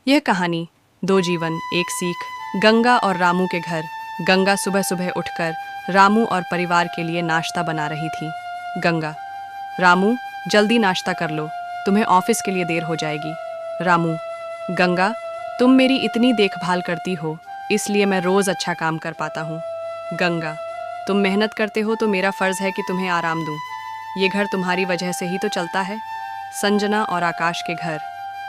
यह कहानी दो जीवन एक सीख। गंगा और रामू के घर। गंगा सुबह सुबह उठकर रामू और परिवार के लिए नाश्ता बना रही थी। गंगा: रामू, जल्दी नाश्ता कर लो, तुम्हें ऑफिस के लिए देर हो जाएगी। रामू: गंगा, तुम मेरी इतनी देखभाल करती हो, इसलिए मैं रोज़ अच्छा काम कर पाता हूँ। गंगा: तुम मेहनत करते हो तो मेरा फ़र्ज़ है कि तुम्हें आराम दूँ। ये घर तुम्हारी वजह से ही तो चलता है। संजना और आकाश के घर।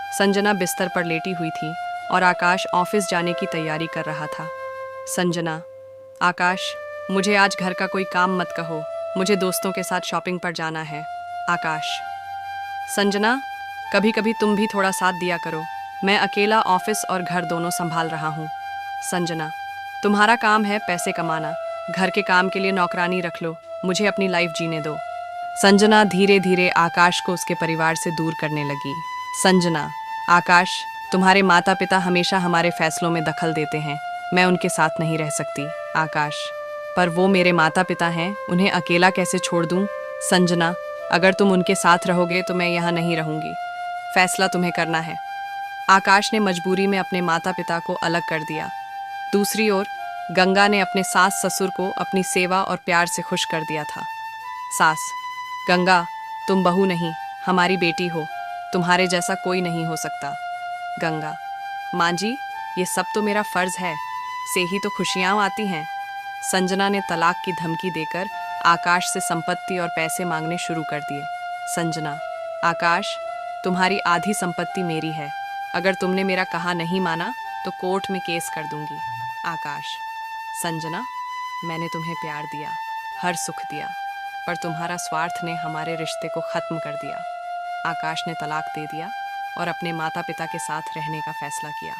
संजना बिस्तर पर लेटी हुई थी और आकाश ऑफिस जाने की तैयारी कर रहा था। संजना: आकाश, मुझे आज घर का कोई काम मत कहो, मुझे दोस्तों के साथ शॉपिंग पर जाना है। आकाश: संजना, कभी कभी तुम भी थोड़ा साथ दिया करो, मैं अकेला ऑफिस और घर दोनों संभाल रहा हूँ। संजना: तुम्हारा काम है पैसे कमाना, घर के काम के लिए नौकरानी रख लो, मुझे अपनी लाइफ जीने दो। संजना धीरे धीरे आकाश को उसके परिवार से दूर करने लगी। संजना: आकाश, तुम्हारे माता पिता हमेशा हमारे फैसलों में दखल देते हैं, मैं उनके साथ नहीं रह सकती। आकाश: पर वो मेरे माता पिता हैं, उन्हें अकेला कैसे छोड़ दूं? संजना: अगर तुम उनके साथ रहोगे तो मैं यहाँ नहीं रहूंगी, फैसला तुम्हें करना है। आकाश ने मजबूरी में अपने माता पिता को अलग कर दिया। दूसरी ओर गंगा ने अपने सास ससुर को अपनी सेवा और प्यार से खुश कर दिया था। सास: गंगा, तुम बहू नहीं, हमारी बेटी हो, तुम्हारे जैसा कोई नहीं हो सकता। गंगा: माँ जी, ये सब तो मेरा फर्ज है, से ही तो खुशियाँ आती हैं। संजना ने तलाक की धमकी देकर आकाश से संपत्ति और पैसे मांगने शुरू कर दिए। संजना: आकाश, तुम्हारी आधी संपत्ति मेरी है, अगर तुमने मेरा कहा नहीं माना तो कोर्ट में केस कर दूंगी। आकाश: संजना, मैंने तुम्हें प्यार दिया, हर सुख दिया, पर तुम्हारा स्वार्थ ने हमारे रिश्ते को ख़त्म कर दिया। आकाश ने तलाक दे दिया और अपने माता पिता के साथ रहने का फैसला किया।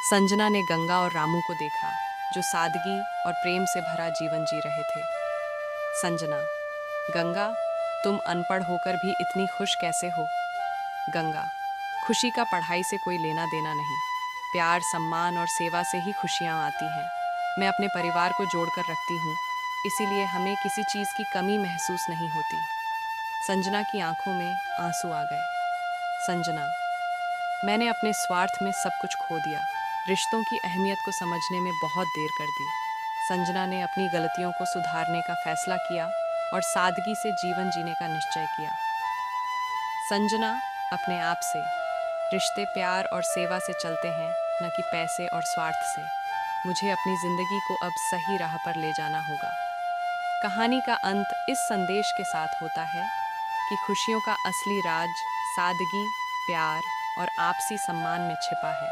संजना ने गंगा और रामू को देखा, जो सादगी और प्रेम से भरा जीवन जी रहे थे। संजना: गंगा, तुम अनपढ़ होकर भी इतनी खुश कैसे हो? गंगा: खुशी का पढ़ाई से कोई लेना देना नहीं, प्यार, सम्मान और सेवा से ही खुशियाँ आती हैं। मैं अपने परिवार को जोड़कर रखती हूँ, इसीलिए हमें किसी चीज़ की कमी महसूस नहीं होती। संजना की आंखों में आंसू आ गए। संजना: मैंने अपने स्वार्थ में सब कुछ खो दिया, रिश्तों की अहमियत को समझने में बहुत देर कर दी। संजना ने अपनी गलतियों को सुधारने का फैसला किया और सादगी से जीवन जीने का निश्चय किया। संजना अपने आप से: रिश्ते प्यार और सेवा से चलते हैं, न कि पैसे और स्वार्थ से। मुझे अपनी जिंदगी को अब सही राह पर ले जाना होगा। कहानी का अंत इस संदेश के साथ होता है कि खुशियों का असली राज सादगी, प्यार और आपसी सम्मान में छिपा है।